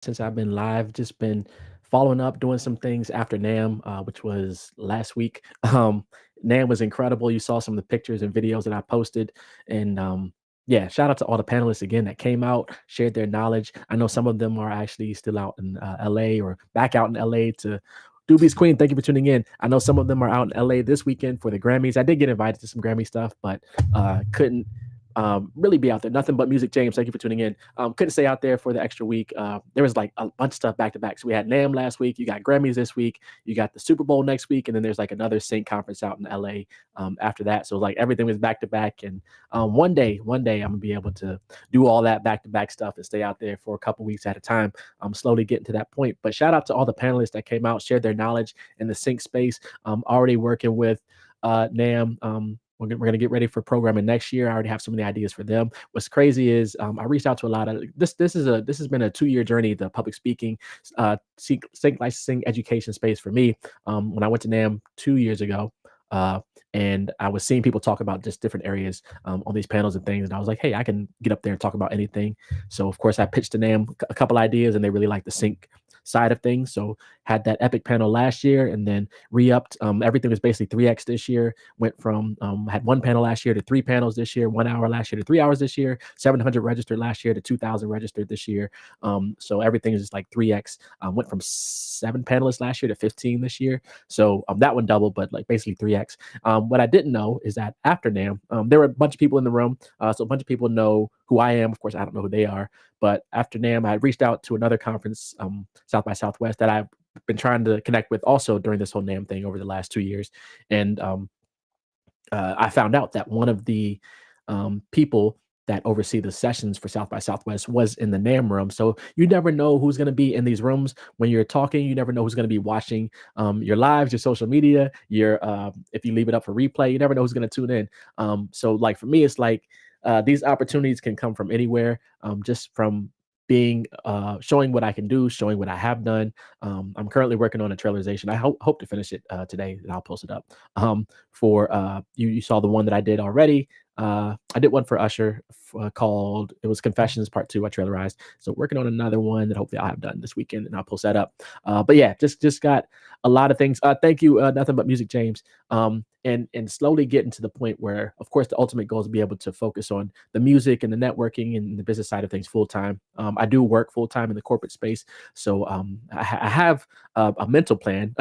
since I've been live, just been following up, doing some things after NAM, which was last week. NAM was incredible. You saw some of the pictures and videos that I posted, and yeah, shout out to all the panelists again that came out, shared their knowledge. I know some of them are actually still out in LA or back out in LA to. Doobie's Queen, thank you for tuning in. I know some of them are out in LA this weekend for the Grammys. I did get invited to some Grammy stuff, but couldn't really be out there. Nothing but music. James, thank you for tuning in. Couldn't stay out there for the extra week. There was like a bunch of stuff back to back. So we had NAM last week. You got Grammys this week. You got the Super Bowl next week, and then there's like another Sync conference out in LA after that. So like everything was back to back. And one day, I'm gonna be able to do all that back to back stuff and stay out there for a couple weeks at a time. I'm slowly getting to that point. But shout out to all the panelists that came out, shared their knowledge in the Sync space. Already working with NAM. We're going to get ready for programming next year. I already have so many ideas for them. What's crazy is I reached out to a lot of this. This has been a 2-year journey. The public speaking, sync licensing, education space for me. When I went to NAM 2 years ago, and I was seeing people talk about just different areas on these panels and things, and I was like, hey, I can get up there and talk about anything. So of course I pitched to NAM a couple ideas, and they really like the sync side of things. So had that epic panel last year, and then re-upped. Everything was basically 3x this year. Went from had one panel last year to 3 panels this year, 1 hour last year to 3 hours this year, 700 registered last year to 2,000 registered this year. So everything is just like 3x. Went from 7 panelists last year to 15 this year. So that one doubled, but like basically 3x. What I didn't know is that after NAM, there were a bunch of people in the room. So a bunch of people know who I am. Of course, I don't know who they are. But after NAM, I reached out to another conference, South by Southwest, that I've been trying to connect with also during this whole NAM thing over the last 2 years. And I found out that one of the people that oversee the sessions for South by Southwest was in the NAM room. So you never know who's going to be in these rooms when you're talking. You never know who's going to be watching your lives, your social media, your if you leave it up for replay, you never know who's going to tune in. So like for me, it's like these opportunities can come from anywhere, just from being showing what I can do, showing what I have done. I'm currently working on a trailerization. I hope to finish it today, and I'll post it up. For you saw the one that I did already. I did one for Usher called, it was Confessions Part 2. I trailerized. So working on another one that hopefully I'll have done this weekend, and I'll post that up. But yeah, just got a lot of things. Thank you, Nothing But Music, James. And slowly getting to the point where, of course, the ultimate goal is to be able to focus on the music and the networking and the business side of things full time. I do work full time in the corporate space, so I have a mental plan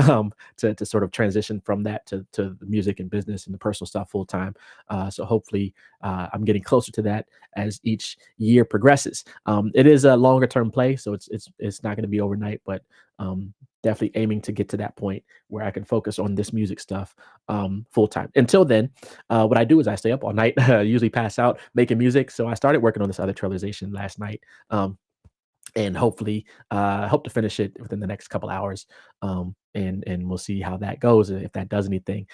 to sort of transition from that to the music and business and the personal stuff full time. So hopefully, I'm getting closer to that as each year progresses. It is a longer term play, so it's not going to be overnight, but definitely aiming to get to that point where I can focus on this music stuff full time. Until then, what I do is I stay up all night, usually pass out making music. So I started working on this other trailerization last night. And hopefully hope to finish it within the next couple hours, and we'll see how that goes, if that does anything.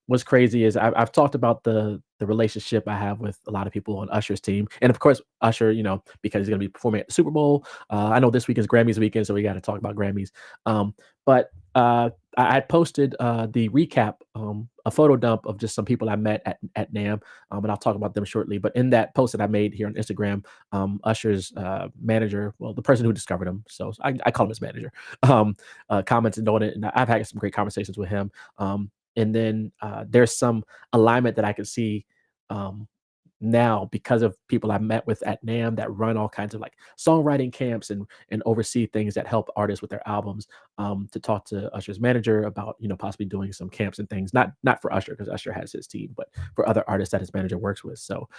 What's crazy is I've talked about the relationship I have with a lot of people on Usher's team, and of course Usher, because he's going to be performing at the Super Bowl. I know this week is Grammys weekend, so we got to talk about Grammys. But I had posted the recap, a photo dump of just some people I met at NAM, and I'll talk about them shortly. But in that post that I made here on Instagram, Usher's manager, well, the person who discovered him, so I call him his manager, commented on it, and I've had some great conversations with him. And then there's some alignment that I could see now because of people I met with at NAM that run all kinds of like songwriting camps and oversee things that help artists with their albums. To talk to Usher's manager about possibly doing some camps and things, not for Usher because Usher has his team, but for other artists that his manager works with. So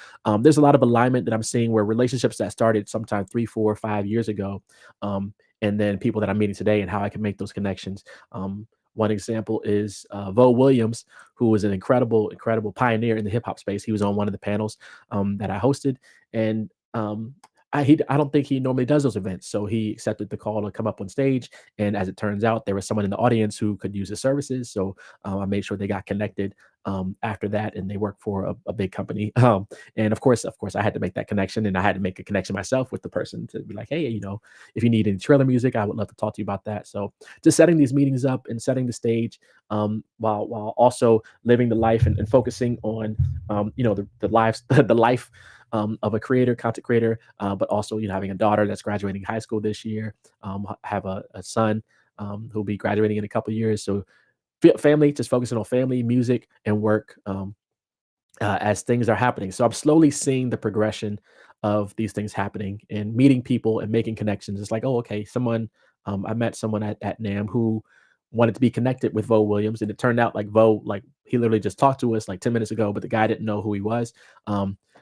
there's a lot of alignment that I'm seeing where relationships that started sometime 3, 4, 5 years ago, and then people that I'm meeting today and how I can make those connections. One example is Vo Williams, who was an incredible pioneer in the hip hop space. He was on one of the panels that I hosted, and I don't think he normally does those events, so he accepted the call to come up on stage. And as it turns out, there was someone in the audience who could use his services, so I made sure they got connected after that, and they work for a big company. And of course, I had to make that connection, and I had to make a connection myself with the person to be like, hey, if you need any trailer music, I would love to talk to you about that. So just setting these meetings up and setting the stage, while also living the life and focusing on the life of a creator, content creator, but also having a daughter that's graduating high school this year. Have a son who'll be graduating in a couple of years. So family, just focusing on family, music, and work. As things are happening. So I'm slowly seeing the progression of these things happening and meeting people and making connections. It's like, oh, okay, I met someone at NAM who wanted to be connected with Vo Williams, and it turned out like Vo, like he literally just talked to us like 10 minutes ago, but the guy didn't know who he was.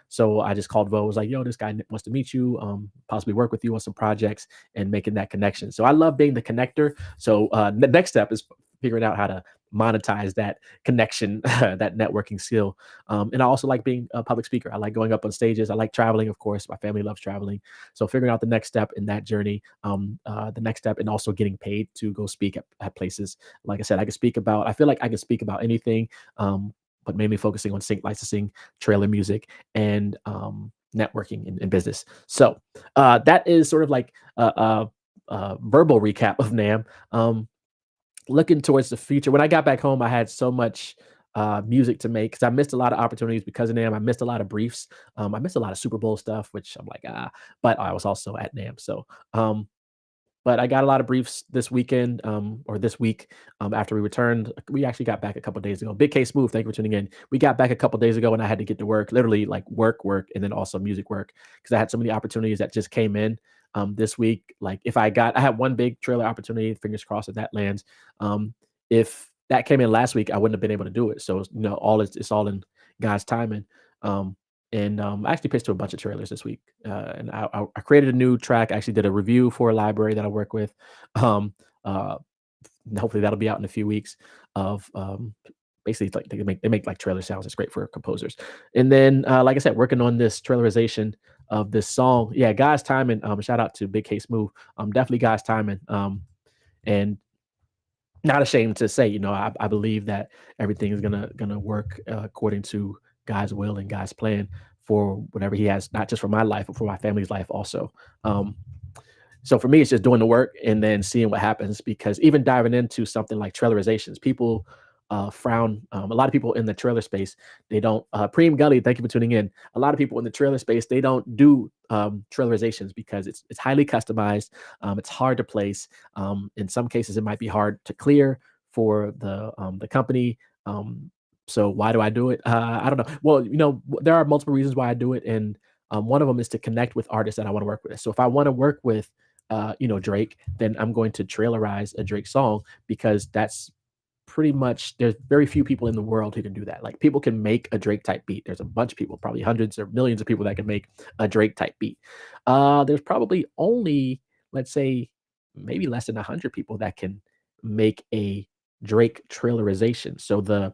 So I just called Vo, was like, yo, this guy wants to meet you, possibly work with you on some projects and making that connection. So I love being the connector. So the next step is figuring out how to monetize that connection, that networking skill. And I also like being a public speaker. I like going up on stages. I like traveling, of course. My family loves traveling. So figuring out the next step in that journey, the next step, and also getting paid to go speak at places. Like I said, I feel like I can speak about anything, but mainly focusing on sync licensing, trailer music, and networking in business. So that is sort of like a verbal recap of NAM. Looking towards the future, when I got back home, I had so much music to make because I missed a lot of opportunities because of NAM. I missed a lot of briefs. I missed a lot of Super Bowl stuff, which I'm like, but I was also at NAM. So but I got a lot of briefs this weekend, or this week, after we returned. We actually got back a couple days ago. Big K Smooth, thank you for tuning in. We got back a couple days ago, and I had to get to work, literally like work, and then also music work because I had so many opportunities that just came in this week. Like I had one big trailer opportunity. Fingers crossed that that lands. If that came in last week, I wouldn't have bbeen able to do it. So it's all in God's timing. Um, and I actually pitched to a bunch of trailers this week, and I created a new track. I actually did a review for a library that I work with. Um, uh, Hopefully that'll be out in a few weeks. Of basically, like they make like trailer sounds. It's great for composers. And then, like I said, working on this trailerization of this song. Yeah, God's timing. Shout out to Big K Smooth. Definitely God's timing. And not ashamed to say, I believe that everything is gonna work according to God's will and God's plan for whatever He has, not just for my life, but for my family's life also. Um, so for me, it's just doing the work and then seeing what happens. Because even diving into something like trailerizations, people frown. A lot of people in the trailer space, they don't. Preem Gully, thank you for tuning in. A lot of people in the trailer space, they don't do trailerizations because it's highly customized. It's hard to place. In some cases, it might be hard to clear for the company. So why do I do it? I don't know. Well, there are multiple reasons why I do it, and one of them is to connect with artists that I want to work with. So if I want to work with Drake, then I'm going to trailerize a Drake song because that's pretty much there's very few people in the world who can do that. Like people can make a Drake type beat. There's a bunch of people, probably hundreds or millions of people that can make a Drake type beat. There's probably only, let's say, maybe less than 100 people that can make a Drake trailerization. So the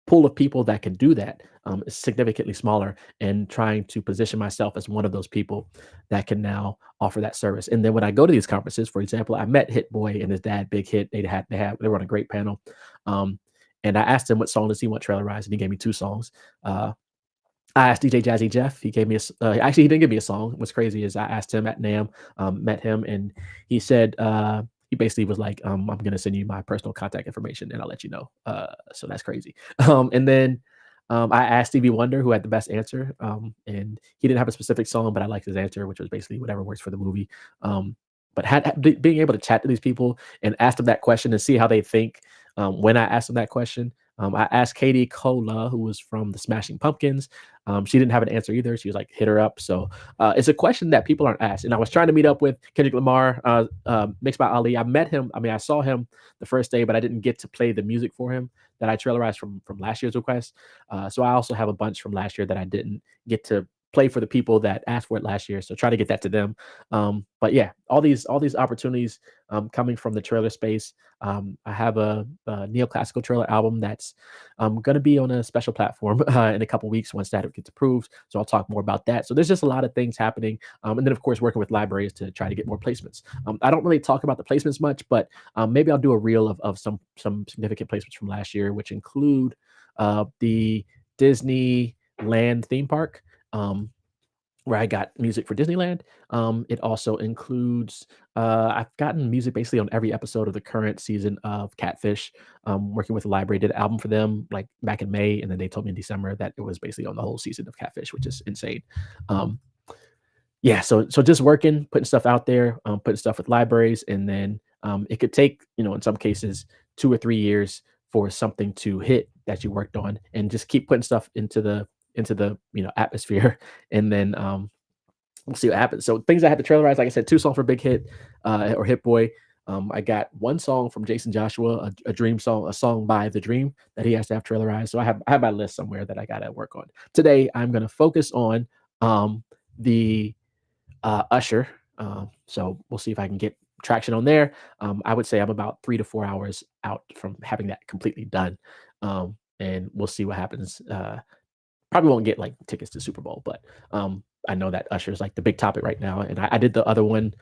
pool of people that can do that is significantly smaller, and trying to position myself as one of those people that can now offer that service. And then when I go to these conferences, for example, I met Hit Boy and his dad, Big Hit. They were on a great panel. Um, and I asked him what song does he want trailerized, and he gave me two songs. I asked DJ Jazzy Jeff. He gave me actually he didn't give me a song. What's crazy is I asked him at NAM, met him, and he said he basically was like, I'm gonna send you my personal contact information and I'll let you know. So that's crazy. And then I asked Stevie Wonder who had the best answer, and he didn't have a specific song, but I liked his answer, which was basically whatever works for the movie. But being able to chat to these people and ask them that question and see how they think when I asked them that question. I asked Katie Cola, who was from the Smashing Pumpkins. She didn't have an answer either. She was like, hit her up. So it's a question that people aren't asked. And I was trying to meet up with Kendrick Lamar, Mixed by Ali. I met him. I mean, I saw him the first day, but I didn't get to play the music for him that I trailerized from last year's request. So I also have a bunch from last year that I didn't get to play for the people that asked for it last year. So try to get that to them. But yeah, all these opportunities coming from the trailer space. I have a neoclassical trailer album that's going to be on a special platform in a couple weeks once that gets approved. So I'll talk more about that. So there's just a lot of things happening. And then, of course, working with libraries to try to get more placements. I don't really talk about the placements much, but maybe I'll do a reel of some significant placements from last year, which include the Disneyland theme park. Um, where I got music for Disneyland. It also includes I've gotten music basically on every episode of the current season of Catfish. Working with the library, did an album for them like back in May, and then they told me in December that it was basically on the whole season of Catfish, which is insane. Um, yeah, so just working, putting stuff out there, putting stuff with libraries, and then it could take, in some cases 2 or 3 years for something to hit that you worked on, and just keep putting stuff into the atmosphere, and then we'll see what happens. So things I had to trailerize, like I said, two songs for Big Hit or Hit Boy. I got one song from Jason Joshua, a dream song, a song by The Dream that he has to have trailerize. So I have my list somewhere that I got to work on. Today, I'm going to focus on the Usher. So we'll see if I can get traction on there. I would say I'm about 3 to 4 hours out from having that completely done. And we'll see what happens. Probably won't get like tickets to Super Bowl, but I know that Usher is like the big topic right now. And I did the other one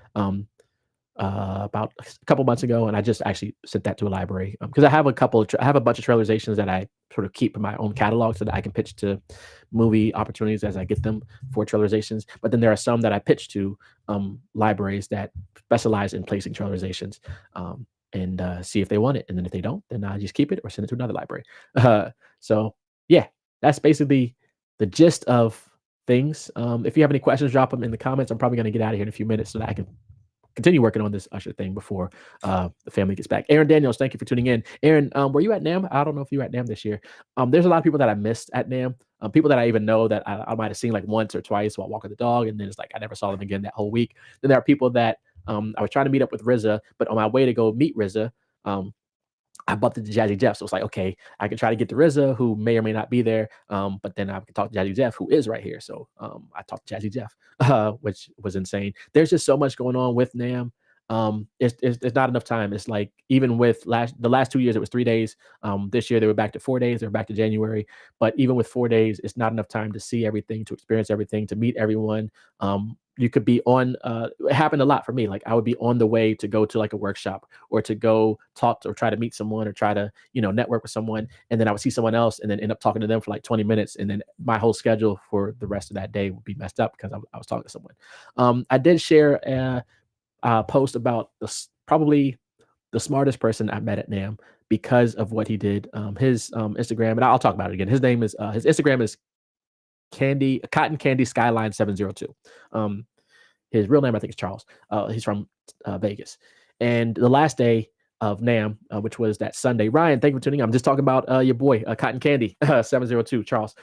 about a couple months ago, and I just actually sent that to a library because I have I have a bunch of trailerizations that I sort of keep in my own catalog so that I can pitch to movie opportunities as I get them for trailerizations. But then there are some that I pitch to libraries that specialize in placing trailerizations. And see if they want it, and then if they don't, then I just keep it or send it to another library. So yeah, that's basically the gist of things. If you have any questions, drop them in the comments. I'm probably going to get out of here in a few minutes so that I can continue working on this Usher thing before the family gets back. Aaron Daniels, thank you for tuning in. Aaron, were you at NAM? I don't know if you were at NAM this year. There's a lot of people that I missed at NAM. People that I even know that I might have seen like once or twice while walking the dog, and then it's like I never saw them again that whole week. Then there are people that I was trying to meet up with RZA, but on my way to go meet RZA, um, I bumped into Jazzy Jeff. So it's like, okay, I can try to get to RZA, who may or may not be there. But then I can talk to Jazzy Jeff, who is right here. So I talked to Jazzy Jeff, which was insane. There's just so much going on with NAM. It's not enough time. It's like even with the last 2 years, it was 3 days. This year they were back to 4 days. They were back to January. But even with 4 days, it's not enough time to see everything, to experience everything, to meet everyone. You could be on it happened a lot for me. Like I would be on the way to go to like a workshop or to go talk to, or try to meet someone or try to network with someone, and then I would see someone else and then end up talking to them for like 20 minutes, and then my whole schedule for the rest of that day would be messed up because I was talking to someone. I did share a post about probably the smartest person I met at NAM because of what he did. His Instagram, and I'll talk about it again. His name is his Instagram is Cotton Candy Skyline 702. His real name I think is Charles. He's from Vegas. And the last day of NAM, which was that Sunday. Ryan, thank you for tuning in. I'm just talking about your boy Cotton Candy 702 Charles.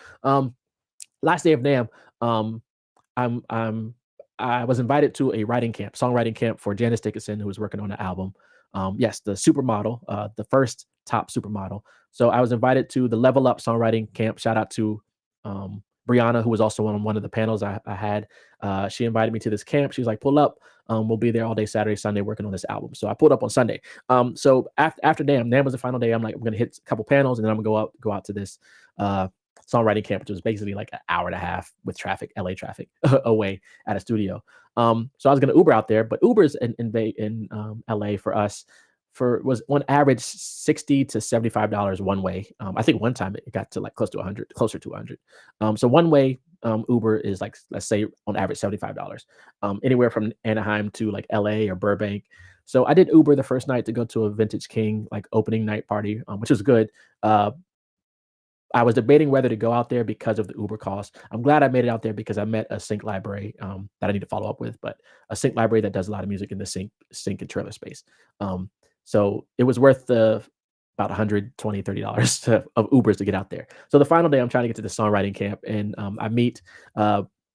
Last day of NAM. I'm I was invited to a writing camp, songwriting camp for Janice Dickinson, who was working on the album. Yes, the supermodel, the first top supermodel. So I was invited to the Level Up songwriting camp. Shout out to Brianna, who was also on one of the panels I had. She invited me to this camp. She was like, "Pull up. We'll be there all day Saturday, Sunday, working on this album." So I pulled up on Sunday. So after NAM was the final day. I'm like, I'm gonna hit a couple panels, and then I'm gonna go out to this songwriting camp, which was basically like an hour and a half with traffic, LA traffic, away at a studio. So I was gonna Uber out there, but Uber's in LA for us was on average $60 to $75 one way. I think one time it got to like closer to 100. So one way Uber is like, let's say on average $75. Anywhere from Anaheim to like LA or Burbank. So I did Uber the first night to go to a Vintage King like opening night party, which was good. I was debating whether to go out there because of the Uber cost. I'm glad I made it out there because I met a sync library that I need to follow up with, but a sync library that does a lot of music in the sync and trailer space. So it was worth the about $120, $30 of Ubers to get out there. So the final day, I'm trying to get to the songwriting camp, and I meet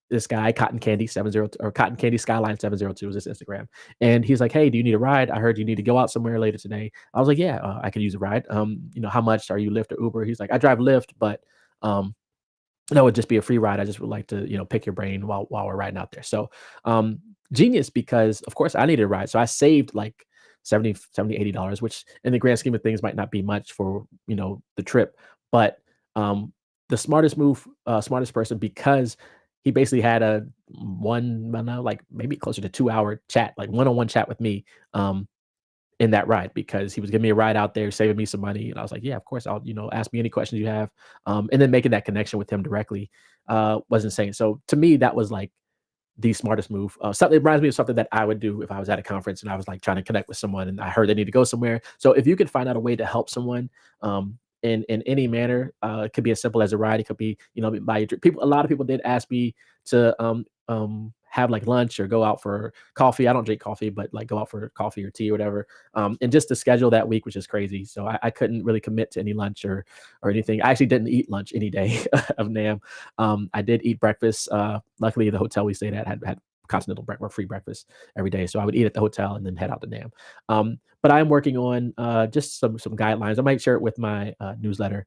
this guy, Cotton Candy 702 or Cotton Candy Skyline 702 is his Instagram. And he's like, "Hey, do you need a ride? I heard you need to go out somewhere later today." I was like, "Yeah, I could use a ride. How much are you, Lyft or Uber?" He's like, "I drive Lyft, but no, it would just be a free ride. I just would like to, pick your brain while we're riding out there." So genius, because of course I needed a ride. So I saved like 70, $80, which in the grand scheme of things might not be much for, the trip. But the smartest person, because he basically had a like maybe closer to 2 hour chat, like one-on-one chat with me in that ride, because he was giving me a ride out there, saving me some money. And I was like, yeah, of course, I'll, ask me any questions you have. And then making that connection with him directly was insane. So to me, that was like the smartest move. Something, it reminds me of something that I would do if I was at a conference and I was like trying to connect with someone and I heard they need to go somewhere. So if you could find out a way to help someone, in any manner, it could be as simple as a ride. It could be, buy you people. A lot of people did ask me to have like lunch or go out for coffee. I don't drink coffee, but like go out for coffee or tea or whatever. And just the schedule that week was just crazy. So I couldn't really commit to any lunch or anything. I actually didn't eat lunch any day of NAM. I did eat breakfast. Luckily, the hotel we stayed at had continental breakfast, free breakfast every day. So I would eat at the hotel and then head out to NAM. But I'm working on just some guidelines. I might share it with my newsletter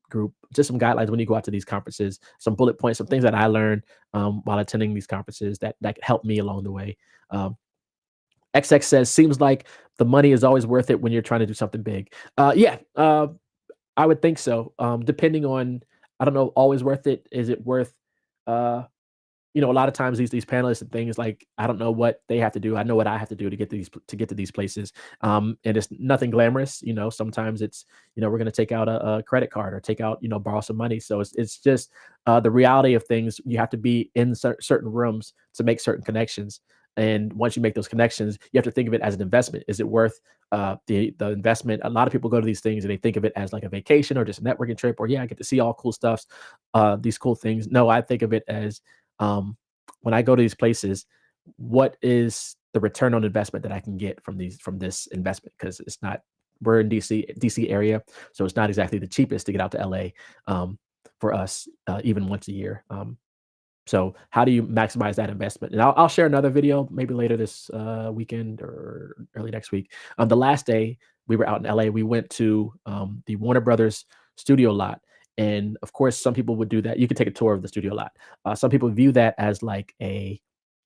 group. Just some guidelines when you go out to these conferences. Some bullet points, some things that I learned while attending these conferences that helped me along the way. Um, XX says, seems like the money is always worth it when you're trying to do something big. Yeah, I would think so. Depending on, I don't know, always worth it. Is it worth uh a lot of times these panelists and things, like, I don't know what they have to do. I know what I have to do to get to these places. And it's nothing glamorous. Sometimes it's, we're going to take out a credit card or take out, borrow some money. So it's just the reality of things. You have to be in certain rooms to make certain connections. And once you make those connections, you have to think of it as an investment. Is it worth the investment? A lot of people go to these things and they think of it as like a vacation or just a networking trip, or yeah, I get to see all cool stuff, these cool things. No, I think of it as, when I go to these places, what is the return on investment that I can get from this investment? Because it's not, we're in DC area, so it's not exactly the cheapest to get out to LA for us, even once a year. So how do you maximize that investment? And I'll share another video maybe later this weekend or early next week. The last day we were out in LA, we went to the Warner Brothers studio lot. And of course, some people would do that. You can take a tour of the studio lot. Some people view that as like a,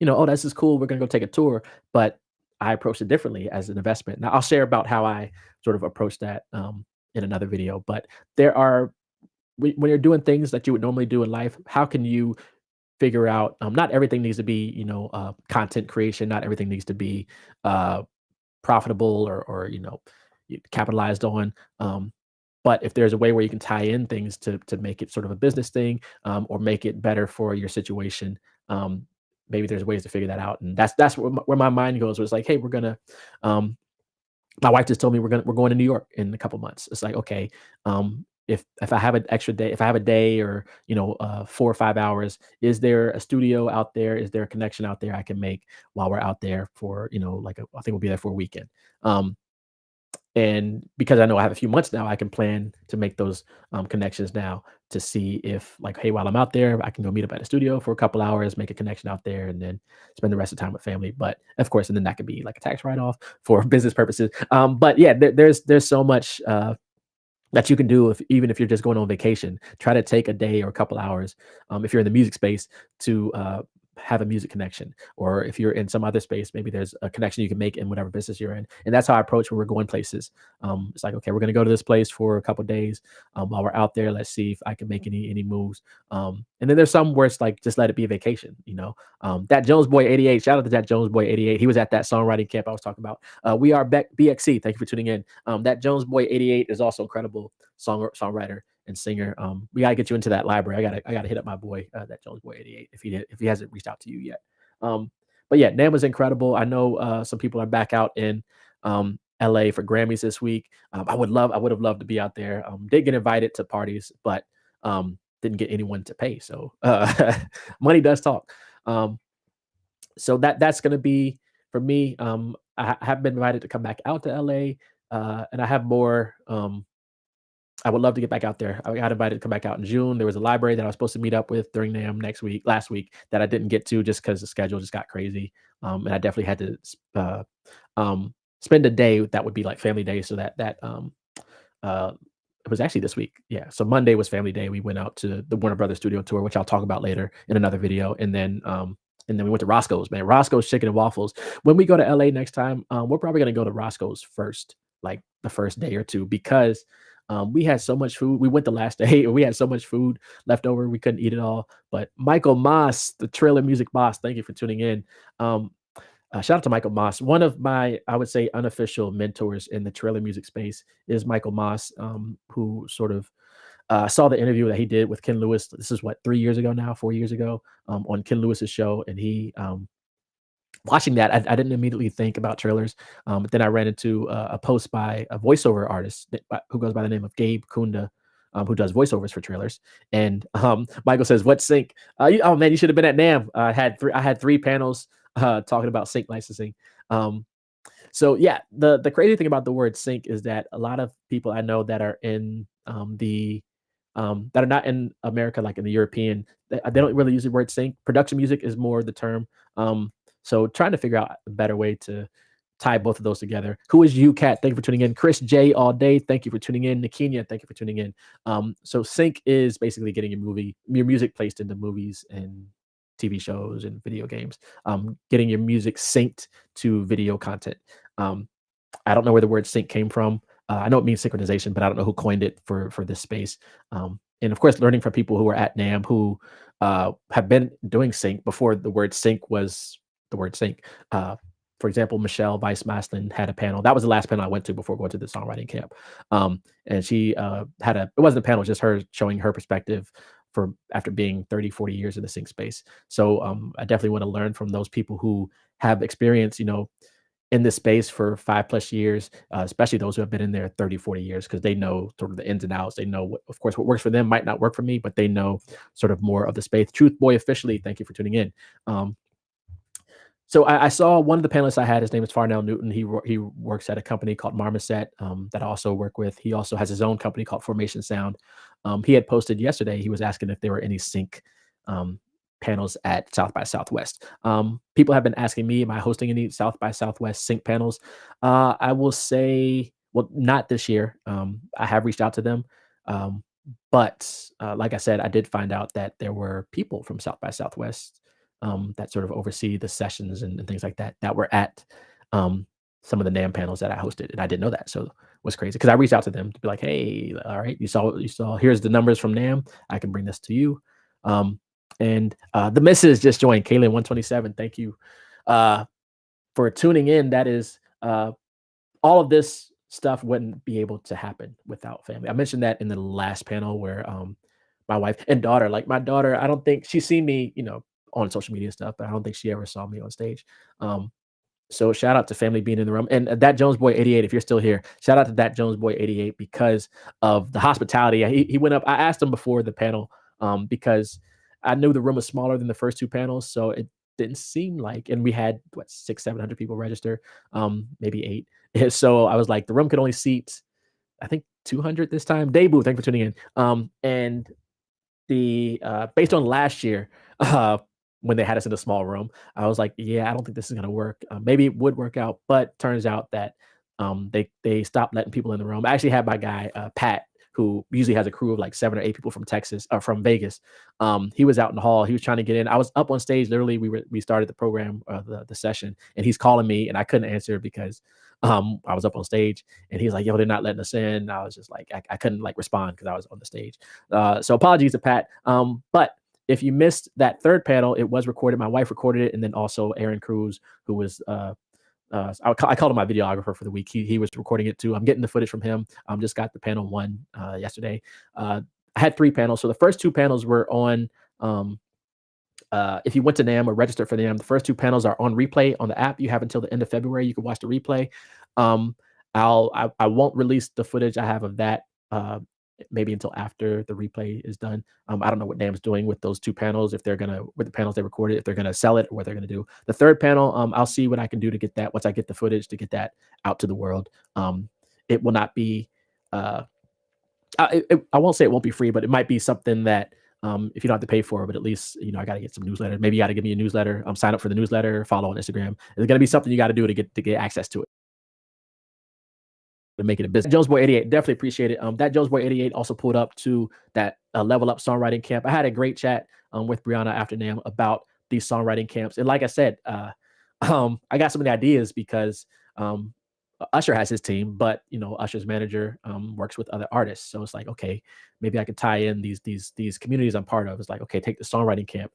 oh, this is cool. We're going to go take a tour. But I approached it differently as an investment. Now I'll share about how I sort of approached that in another video. But there are, when you're doing things that you would normally do in life, how can you figure out, not everything needs to be, content creation. Not everything needs to be uh, profitable or capitalized on. But if there's a way where you can tie in things to make it sort of a business thing, or make it better for your situation, um, maybe there's ways to figure that out. And that's where my mind goes. Was like, hey, we're gonna. My wife just told me we're going to New York in a couple months. It's like, okay, if I have an extra day, if I have a day or 4 or 5 hours, is there a studio out there? Is there a connection out there I can make while we're out there for I think we'll be there for a weekend. Um, and because I know I have a few months now, I can plan to make those connections now to see if, like, hey, while I'm out there, I can go meet up at a studio for a couple hours, make a connection out there, and then spend the rest of the time with family. But of course, and then that could be like a tax write off for business purposes. But yeah, there's so much that you can do, even if you're just going on vacation. Try to take a day or a couple hours, if you're in the music space, to have a music connection. Or if you're in some other space, maybe there's a connection you can make in whatever business you're in. And that's how I approach when we're going places. It's like, okay, we're going to go to this place for a couple days. While we're out there, let's see if I can make any moves. And then there's some where it's like, just let it be a vacation. That Jones Boy 88, shout out to that Jones Boy 88. He was at that songwriting camp I was talking about. We are BXC. Thank you for tuning in. That Jones Boy 88 is also incredible songwriter and singer. We gotta get you into that library. I gotta hit up my boy, that Jones Boy 88, if he hasn't reached out to you yet. But yeah, NAMM was incredible. I know some people are back out in LA for Grammys this week. I would have loved to be out there. Did get invited to parties, but didn't get anyone to pay. So money does talk. So that's gonna be for me. I have been invited to come back out to LA, and I have more. I would love to get back out there. I got invited to come back out in June. There was a library that I was supposed to meet up with during NAMM last week, that I didn't get to just because the schedule just got crazy. And I definitely had to spend a day that would be like family day. So uh, it was actually this week. Yeah. So Monday was family day. We went out to the Warner Brothers studio tour, which I'll talk about later in another video. And then we went to Roscoe's, man. Roscoe's Chicken and Waffles. When we go to LA next time, we're probably gonna go to Roscoe's first, like the first day or two, because we had so much food. We went the last day and we had so much food left over. We couldn't eat it all. But Michael Moss, the Trailer Music Boss, thank you for tuning in. Shout out to Michael Moss. One of my, I would say, unofficial mentors in the trailer music space is Michael Moss, who sort of I saw the interview that he did with Ken Lewis. This is what, 3 years ago now, 4 years ago, on Ken Lewis's show, and he watching that, I didn't immediately think about trailers, but then I ran into a post by a voiceover artist who goes by the name of Gabe Kunda, who does voiceovers for trailers. And Michael says, "What sync? Oh man, you should have been at NAM. I had three panels talking about sync licensing." Um, so yeah, the crazy thing about the word sync is that a lot of people I know that are in the that are not in America, like in the European, they don't really use the word sync. Production music is more the term. Um, so trying to figure out a better way to tie both of those together. Who is you, Kat? Thank you for tuning in. Chris J all day. Thank you for tuning in. Nakinia, thank you for tuning in. So sync is basically getting your music placed into movies and TV shows and video games. Getting your music synced to video content. Um, I don't know where the word sync came from. I know it means synchronization, but I don't know who coined it for this space. And of course, learning from people who are at NAM who have been doing sync before the word sync was the word sync. For example, Michelle Weiss Maslin had a panel. That was the last panel I went to before going to the songwriting camp. And she had it wasn't a panel, just her showing her perspective for after being 30, 40 years in the sync space. So I definitely want to learn from those people who have experience, in this space for 5+ years, especially those who have been in there 30, 40 years, because they know sort of the ins and outs. They know, of course, what works for them might not work for me, but they know sort of more of the space. Truth Boy officially, thank you for tuning in. Um, so I saw one of the panelists I had. His name is Farnell Newton. He works at a company called Marmoset that I also work with. He also has his own company called Formation Sound. He had posted yesterday. He was asking if there were any sync um, panels at South by Southwest. People have been asking me, am I hosting any South by Southwest sync panels? I will say, well, not this year. I have reached out to them. Um, but like I said, I did find out that there were people from South by Southwest that sort of oversee the sessions and things like that that were at um, some of the NAM panels that I hosted, and I didn't know that, so it was crazy because I reached out to them to be like, "Hey, all right, you saw. Here's the numbers from NAM. I can bring this to you." And the missus just joined, Kaylin 127. Thank you for tuning in. That is all of this stuff wouldn't be able to happen without family. I mentioned that in the last panel where my wife and daughter, like my daughter, I don't think she's seen me, on social media stuff, but I don't think she ever saw me on stage. Um, so shout out to family being in the room. And that Jones Boy 88, if you're still here, shout out to that Jones Boy 88 because of the hospitality. He went up. I asked him before the panel because I knew the room was smaller than the first two panels, so it didn't seem like. And we had what 600-700 people register, maybe eight. So I was like, the room could only seat, I think 200 this time. Debut, thanks for tuning in. And the based on last year, uh, when they had us in a small room, I was like, yeah, I don't think this is gonna work. Maybe it would work out, but turns out that they stopped letting people in the room. I actually had my guy Pat, who usually has a crew of like 7 or 8 people from Texas or from Vegas. He was out in the hall. He was trying to get in. I was up on stage. Literally, we started the program, the session, and he's calling me, and I couldn't answer because I was up on stage, and he's like, "Yo, they're not letting us in." I was just like, I couldn't like respond because I was on the stage. So apologies to Pat. But if you missed that third panel, it was recorded. My wife recorded it, and then also Aaron Cruz, who was I called him my videographer for the week. He was recording it too. I'm getting the footage from him. Just got the panel one yesterday. I had 3 panels. So the first 2 panels were on. If you went to NAM or registered for NAM, the first 2 panels are on replay on the app. You have until the end of February. You can watch the replay. Um, I won't release the footage I have of that. Maybe until after the replay is done. I don't know what NAM's doing with those 2 panels, if they're gonna with the panels they recorded, if they're gonna sell it or what they're gonna do. The third panel, I'll see what I can do to get that once I get the footage to get that out to the world. It will not be. I won't say it won't be free, but it might be something that if you don't have to pay for, but at least I got to get some newsletter. Maybe you got to give me a newsletter. Sign up for the newsletter. Follow on Instagram. It's gonna be something you got to do to get access to it. To make it a business. Jones Boy 88, definitely appreciate it. That Jones Boy 88 also pulled up to that Level Up songwriting camp. I had a great chat with Brianna after NAM about these songwriting camps. And like I said, I got so many ideas because Usher has his team, but Usher's manager works with other artists. So it's like, okay, maybe I could tie in these communities I'm part of. It's like, okay, take the songwriting camp,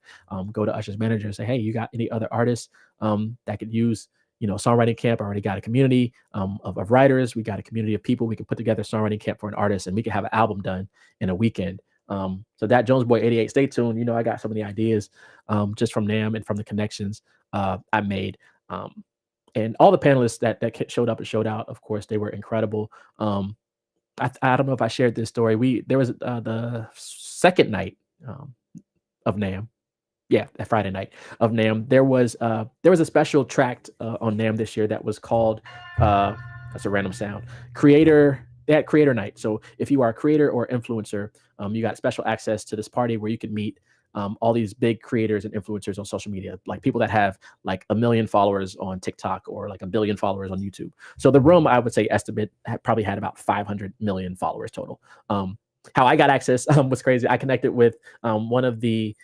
go to Usher's manager and say, hey, you got any other artists that could use songwriting camp. I already got a community of writers. We got a community of people. We can put together songwriting camp for an artist, and we can have an album done in a weekend. So that Jones Boy 88, stay tuned. I got some of the ideas just from NAM and from the connections I made. And all the panelists that showed up and showed out, of course, they were incredible. I don't know if I shared this story. There was the second night of NAM. Yeah, that Friday night of NAM. There was a special track on NAM this year that was called that's a random sound. They had creator night. So if you are a creator or influencer, you got special access to this party where you can meet all these big creators and influencers on social media, like people that have like 1 million followers on TikTok or like 1 billion followers on YouTube. So the room, I would say, probably had about 500 million followers total. How I got access was crazy. I connected with one of the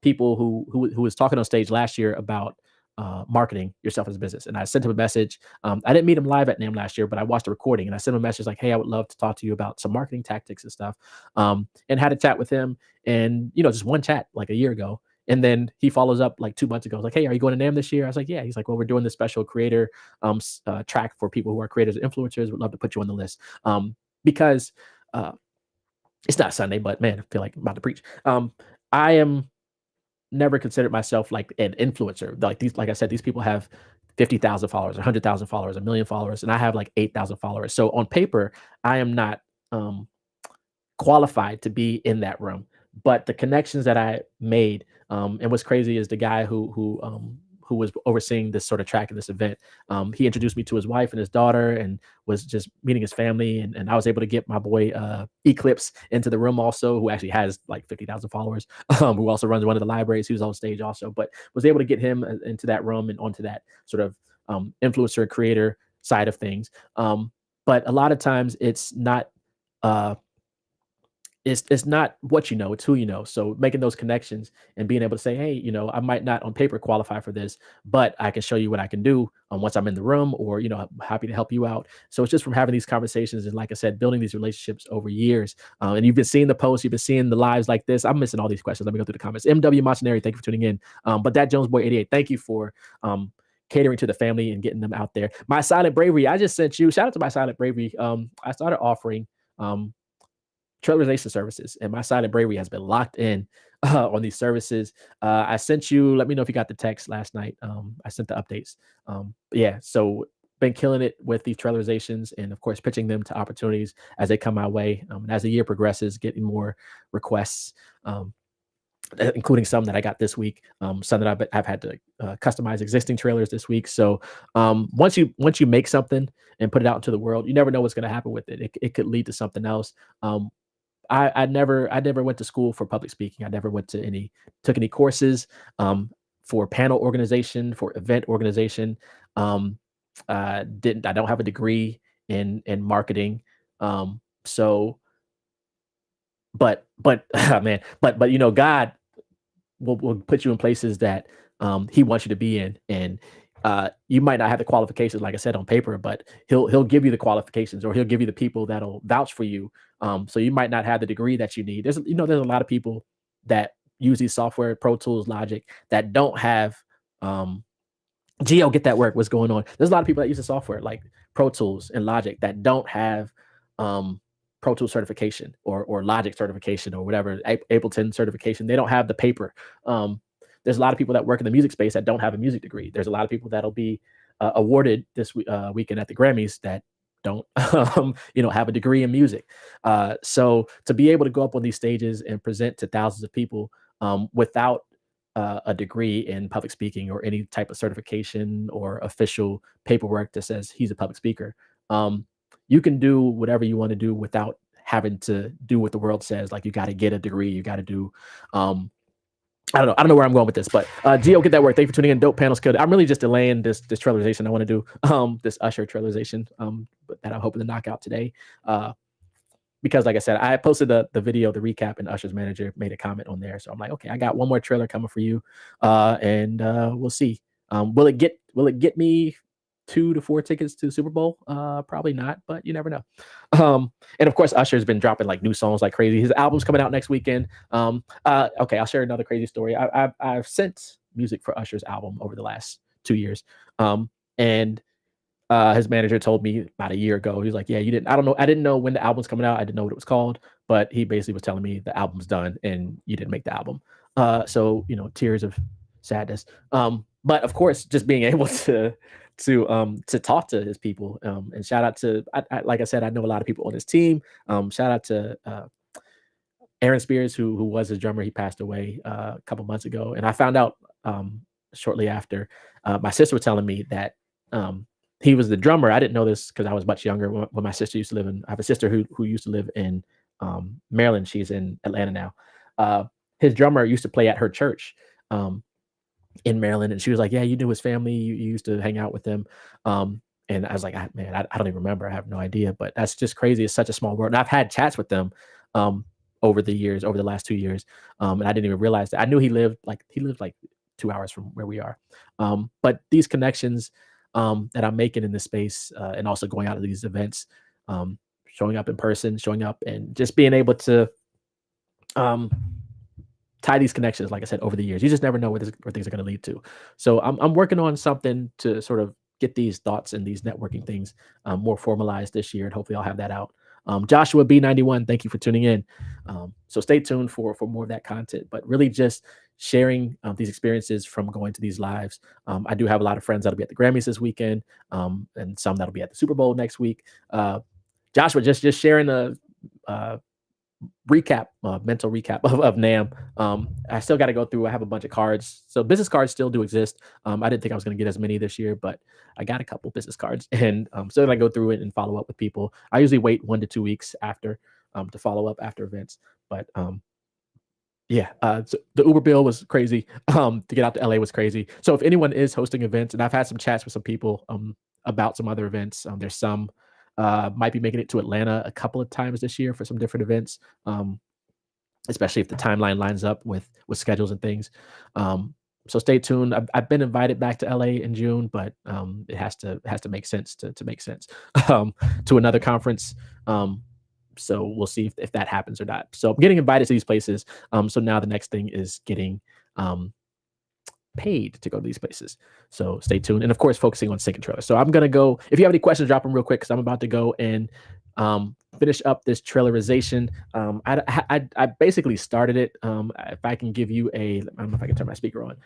people who was talking on stage last year about marketing yourself as a business. And I sent him a message. I didn't meet him live at NAM last year, but I watched a recording and I sent him a message like, hey, I would love to talk to you about some marketing tactics and stuff. And had a chat with him, and just one chat like a year ago. And then he follows up like 2 months ago. I was like, hey, are you going to NAM this year? I was like, yeah. He's like, well, we're doing this special creator track for people who are creators and influencers. Would love to put you on the list. Because it's not Sunday, but man, I feel like I'm about to preach. I am never considered myself like an influencer. Like I said, these people have 50,000 followers, 100,000 followers, 1 million followers, and I have like 8,000 followers. So on paper, I am not qualified to be in that room. But the connections that I made, and what's crazy is the guy who was overseeing this sort of track in this event. He introduced me to his wife and his daughter, and was just meeting his family. And I was able to get my boy Eclipse into the room also, who actually has like 50,000 followers, who also runs one of the libraries. He was on stage also, but was able to get him into that room and onto that sort of influencer creator side of things. But a lot of times it's not it's not what you know, it's who you know. So making those connections and being able to say, hey, I might not on paper qualify for this, but I can show you what I can do once I'm in the room, or I'm happy to help you out. So it's just from having these conversations and, like I said, building these relationships over years. And you've been seeing the posts, you've been seeing the lives like this. I'm missing all these questions. Let me go through the comments. MW Montanari, thank you for tuning in. But that Jones Boy 88, thank you for catering to the family and getting them out there. My Silent Bravery, I just sent you, shout out to My Silent Bravery. I started offering trailization services, and My Silent Bravery has been locked in on these services. I sent you, let me know if you got the text last night. I sent the updates. Yeah, so been killing it with these trailerizations, and of course pitching them to opportunities as they come my way. And as the year progresses, getting more requests, including some that I got this week, some that I've had to customize existing trailers this week. So once you make something and put it out into the world, you never know what's going to happen with it. It could lead to something else. I never went to school for public speaking. I never took any courses for panel organization, for event organization. I don't have a degree in marketing. So, but man, but God will put you in places that He wants you to be in, and you might not have the qualifications, like I said, on paper, but he'll give you the qualifications, or he'll give you the people that'll vouch for you. So you might not have the degree that you need. There's a lot of people that use these software, Pro Tools, Logic, that don't have Geo, get that work. What's going on? There's a lot of people that use the software like Pro Tools and Logic that don't have Pro Tools certification or Logic certification or whatever, Ableton certification. They don't have the paper. There's a lot of people that work in the music space that don't have a music degree. There's a lot of people that'll be awarded this weekend at the Grammys that don't have a degree in music. So to be able to go up on these stages and present to thousands of people without a degree in public speaking or any type of certification or official paperwork that says he's a public speaker, you can do whatever you want to do without having to do what the world says. Like, you got to get a degree, you got to do I don't know where I'm going with this, but Geo, get that work. Thank you for tuning in. Dope panels. I'm really just delaying this trailization. I want to do this Usher trailization, but that I'm hoping to knock out today. Because like I said, I posted the video, the recap, and Usher's manager made a comment on there. So I'm like, okay, I got one more trailer coming for you, and we'll see. Will it get me 2 to 4 tickets to the Super Bowl? Probably not, but you never know. And of course, Usher's been dropping like new songs like crazy. His album's coming out next weekend. Okay, I'll share another crazy story. I've sent music for Usher's album over the last 2 years. And his manager told me about a year ago. He was like, "Yeah, you didn't. I don't know. I didn't know when the album's coming out. I didn't know what it was called, but he basically was telling me the album's done and you didn't make the album." So tears of sadness. But of course, just being able to talk to his people, and shout out to like I said, I know a lot of people on his team. Shout out to Aaron Spears, who was his drummer. He passed away a couple months ago, and I found out shortly after. My sister was telling me that he was the drummer. I didn't know this because I was much younger when my sister used to live in. I have a sister who used to live in Maryland. She's in Atlanta now. His drummer used to play at her church. In Maryland, and she was like, "Yeah, you knew his family. You used to hang out with them." And I was like, "Man, I don't even remember. I have no idea." But that's just crazy. It's such a small world. And I've had chats with them um, over the years, over the last 2 years, and I didn't even realize that. I knew he lived like 2 hours from where we are. But these connections that I'm making in this space, and also going out to these events, showing up in person, showing up, and just being able to um, tie these connections, like I said, over the years. You just never know where things are going to lead to. So I'm working on something to sort of get these thoughts and these networking things more formalized this year, and hopefully I'll have that out. Joshua B91, thank you for tuning in. So stay tuned for more of that content, but really just sharing these experiences from going to these lives. I do have a lot of friends that'll be at the Grammys this weekend, and some that'll be at the Super Bowl next week. Joshua, just sharing a mental recap of NAM. I still got to go through. I have a bunch of cards. So business cards still do exist. I didn't think I was going to get as many this year, but I got a couple business cards, and still I go through it and follow up with people. I usually wait 1 to 2 weeks after to follow up after events. But yeah, so the Uber bill was crazy. To get out to LA was crazy. So if anyone is hosting events, and I've had some chats with some people about some other events. There's some might be making it to Atlanta a couple of times this year for some different events, especially if the timeline lines up with schedules and things. So stay tuned. I've been invited back to LA in June, but it has to make sense to make sense to another conference. So we'll see if that happens or not. So I'm getting invited to these places. So now the next thing is getting paid to go to these places. So stay tuned. And of course, focusing on sync and trailer. So I'm going to go, if you have any questions, drop them real quick because I'm about to go and finish up this trailerization. I basically started it. If I can give you I don't know if I can turn my speaker on.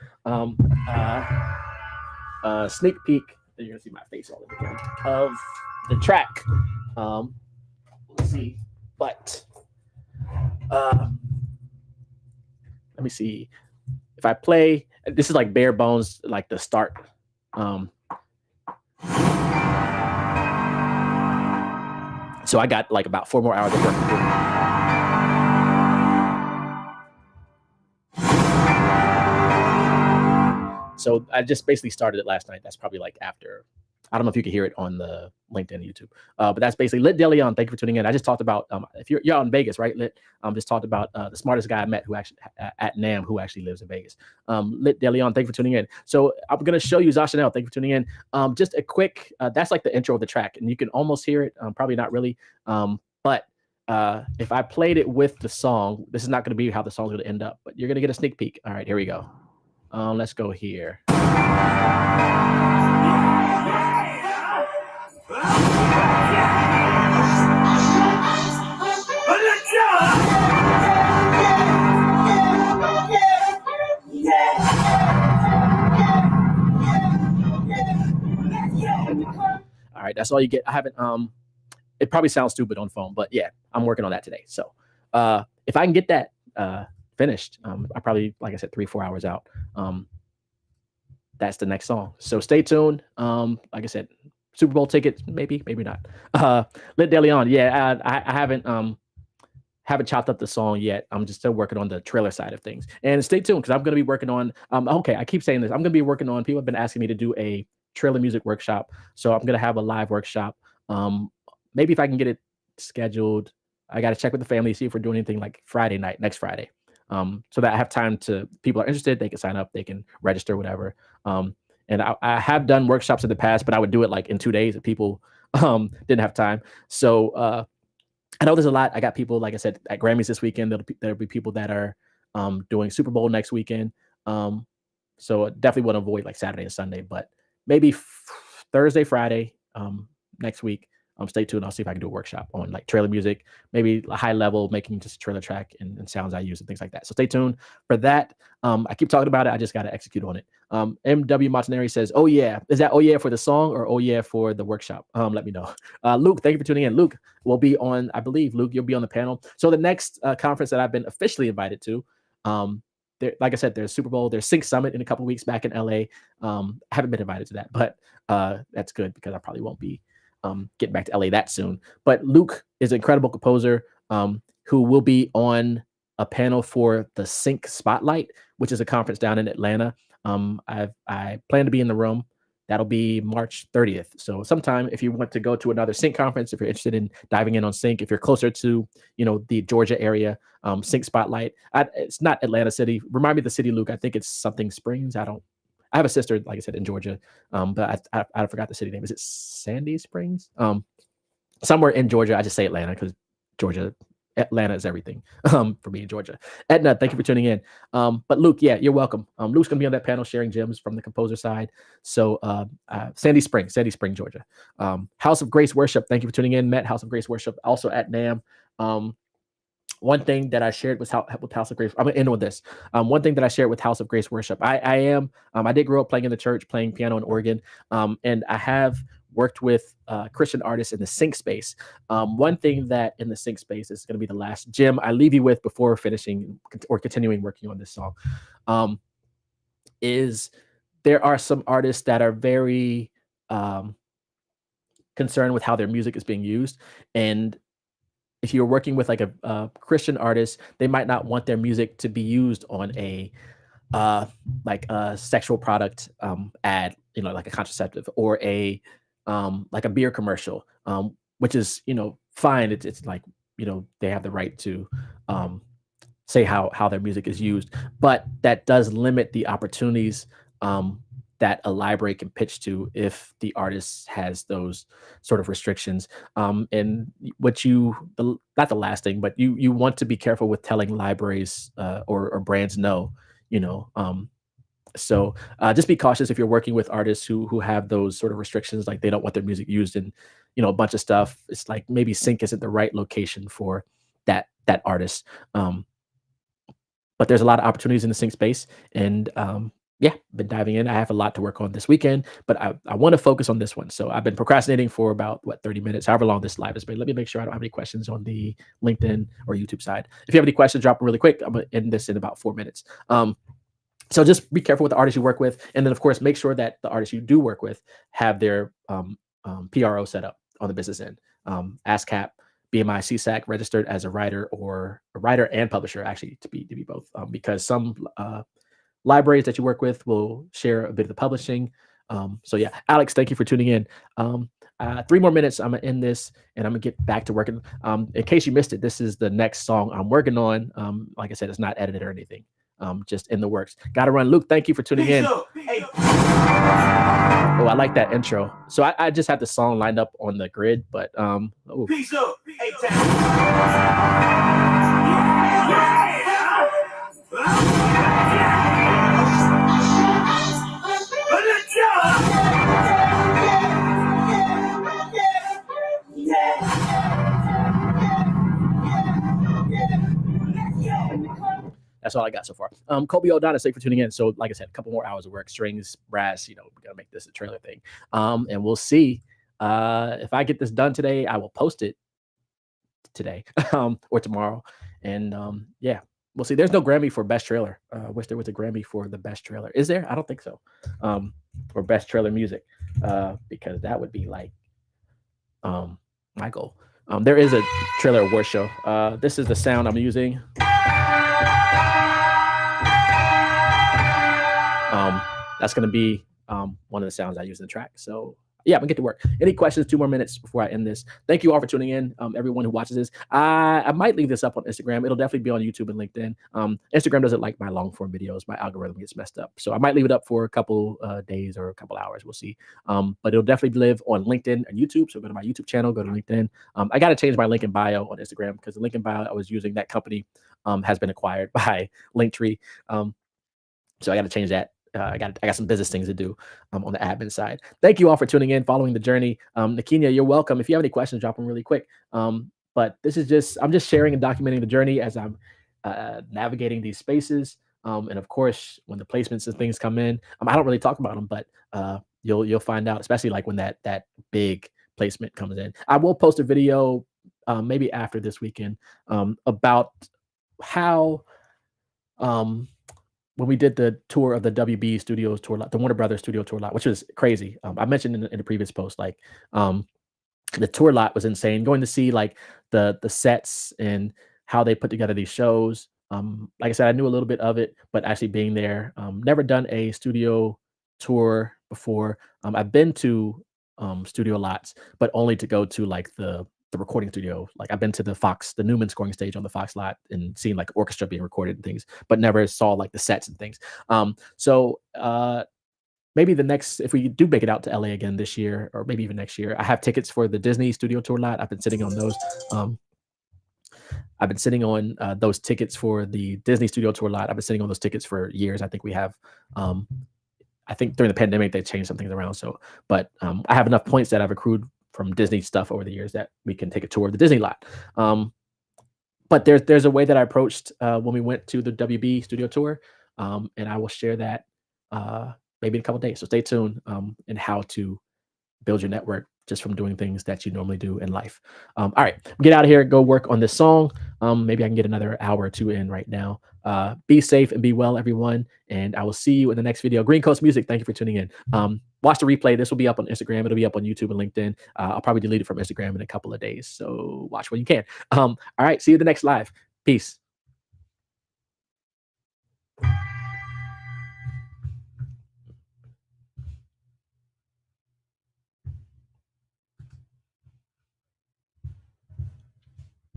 Sneak peek. You're going to see my face all over again of the track. Let's see. But let me see. If I play, this is like bare bones, like the start. So I got like about 4 more hours of work to do. So I just basically started it last night. That's probably like after. I don't know if you can hear it on the LinkedIn and YouTube, but that's basically Lit Deleon. Thank you for tuning in. I just talked about if you're out in Vegas, right? Lit just talked about the smartest guy I met who actually at NAM who actually lives in Vegas. Lit Deleon, thank you for tuning in. So I'm gonna show you Zashanel. Thank you for tuning in. Just a quick. That's like the intro of the track, and you can almost hear it. Probably not really, but if I played it with the song, this is not gonna be how the song's gonna end up, but you're gonna get a sneak peek. All right, here we go. Let's go here. All right, that's all you get. I haven't it probably sounds stupid on phone, but yeah, I'm working on that today. So if I can get that finished, I probably, like I said, 3-4 hours out. That's the next song. So stay tuned. Like I said, Super Bowl tickets, maybe not. Lit Deleon, yeah, I haven't chopped up the song yet. I'm just still working on the trailer side of things. And stay tuned because I'm going to be working on. Okay, I keep saying this. I'm going to be working on. People have been asking me to do a trailer music workshop, so I'm going to have a live workshop. Maybe if I can get it scheduled, I got to check with the family, see if we're doing anything like Friday night, next Friday, so that I have time to. People are interested, they can sign up, they can register, whatever. And I have done workshops in the past, but I would do it like in 2 days if people didn't have time. So I know there's a lot. I got people, like I said, at Grammys this weekend. There'll be people that are doing Super Bowl next weekend. So definitely want to avoid like Saturday and Sunday, but maybe Thursday, Friday, next week. Stay tuned. I'll see if I can do a workshop on like trailer music, maybe a high level, making just a trailer track and sounds I use and things like that. So stay tuned for that. I keep talking about it. I just got to execute on it. MW Montanari says, "Oh yeah, is that oh yeah for the song or oh yeah for the workshop?" Let me know. Luke, thank you for tuning in. Luke will be on, I believe, Luke, you'll be on the panel. So the next conference that I've been officially invited to, there, like I said, there's Super Bowl, there's Sync Summit in a couple weeks back in LA. I haven't been invited to that, but that's good because I probably won't be getting back to LA that soon. But Luke is an incredible composer who will be on a panel for the Sync Spotlight, which is a conference down in Atlanta. I plan to be in the room. That'll be March 30th. So sometime if you want to go to another Sync conference, if you're interested in diving in on Sync, if you're closer to, the Georgia area, Sync Spotlight. It's not Atlanta City. Remind me of the city, Luke. I think it's something Springs. I have a sister, like I said, in Georgia, but I forgot the city name. Is it Sandy Springs? Somewhere in Georgia. I just say Atlanta because Georgia, Atlanta is everything for me in Georgia. Edna, thank you for tuning in. But Luke, yeah, you're welcome. Luke's gonna be on that panel sharing gems from the composer side. So Sandy Spring, Georgia. House of Grace Worship, thank you for tuning in. Met House of Grace Worship, also at NAM. One thing that I shared with House of Grace, I'm gonna end with this. One thing that I shared with House of Grace Worship, I did grow up playing in the church, playing piano and organ, and I have worked with Christian artists in the sync space. One thing that in the sync space is going to be the last gem I leave you with before finishing or continuing working on this song, is there are some artists that are very concerned with how their music is being used. And if you're working with like a Christian artist, they might not want their music to be used on a like a sexual product ad, like a contraceptive or a like a beer commercial, which is fine. It's like they have the right to say how their music is used, but that does limit the opportunities that a library can pitch to if the artist has those sort of restrictions. And not the last thing, but you want to be careful with telling libraries or brands no, you know. So just be cautious if you're working with artists who have those sort of restrictions, like they don't want their music used in, a bunch of stuff. It's like maybe Sync isn't the right location for that artist. But there's a lot of opportunities in the sync space, and yeah, been diving in. I have a lot to work on this weekend, but I want to focus on this one. So I've been procrastinating for about 30 minutes, however long this live has been. Let me make sure I don't have any questions on the LinkedIn or YouTube side. If you have any questions, drop them really quick. I'm gonna end this in about 4 minutes. So just be careful with the artists you work with, and then of course make sure that the artists you do work with have their PRO set up on the business end. ASCAP, BMI, CSAC, registered as a writer and publisher, actually to be both, because some libraries that you work with will share a bit of the publishing. So yeah, Alex, thank you for tuning in. 3 more minutes, I'm gonna end this and I'm gonna get back to working. In case you missed it, this is the next song I'm working on. Like I said, it's not edited or anything. Just in the works. Gotta run. Luke, thank you for tuning in. Oh, I like that intro. So I just have the song lined up on the grid, but Peace up. That's all I got so far. Kobe O'Donnell, thank you for tuning in. So, like I said, a couple more hours of work, strings, brass. We gotta make this a trailer thing. And we'll see if I get this done today. I will post it today or tomorrow. And yeah, we'll see. There's no Grammy for best trailer. Wish there was a Grammy for the best trailer. Is there? I don't think so. Or best trailer music, because that would be like my goal. There is a trailer award show. This is the sound I'm using. That's going to be one of the sounds I use in the track. So yeah, I'm gonna get to work. Any questions? 2 more minutes before I end this. Thank you all for tuning in. Everyone who watches this, I might leave this up on Instagram. It'll definitely be on YouTube and LinkedIn. Instagram doesn't like my long form videos. My algorithm gets messed up, so I might leave it up for a couple days or a couple hours. We'll see. But it'll definitely live on LinkedIn and YouTube. So go to my YouTube channel, go to LinkedIn. I got to change my link in bio on Instagram because the link in bio I was using, that company has been acquired by Linktree. So I got to change that. I got some business things to do on the admin side. Thank you all for tuning in, following the journey. Nakinia, you're welcome. If you have any questions, drop them really quick. But this is just I'm just sharing and documenting the journey as I'm navigating these spaces. And of course, when the placements and things come in, I don't really talk about them, but you'll find out, especially like when that big placement comes in. I will post a video maybe after this weekend about how um, when we did the tour of the WB Studios tour lot, the Warner Brothers Studio tour lot, which was crazy. I mentioned in the previous post, like um, the tour lot was insane. Going to see like the sets and how they put together these shows. Like I said, I knew a little bit of it, but actually being there, never done a studio tour before. I've been to studio lots, but only to go to like the recording studio. Like I've been to the Fox, the Newman scoring stage on the Fox lot and seen like orchestra being recorded and things, but never saw like the sets and things. So maybe the next, if we do make it out to LA again this year, or maybe even next year, I have tickets for the Disney Studio Tour lot. I've been sitting on those. Um, I've been sitting on those tickets for the Disney Studio Tour lot. I've been sitting on those tickets for years. I think we have. I think during the pandemic they changed some things around. So, but I have enough points that I've accrued from Disney stuff over the years that we can take a tour of the Disney lot. Um, but there's a way that I approached when we went to the WB Studio Tour, and I will share that maybe in a couple of days. So stay tuned in how to build your network just from doing things that you normally do in life. All right, get out of here, go work on this song. Maybe I can get another hour or two in right now. Be safe and be well, everyone. And I will see you in the next video. Green Coast Music, thank you for tuning in. Watch the replay. This will be up on Instagram. It'll be up on YouTube and LinkedIn. I'll probably delete it from Instagram in a couple of days. So watch when you can. All right, see you in the next live. Peace.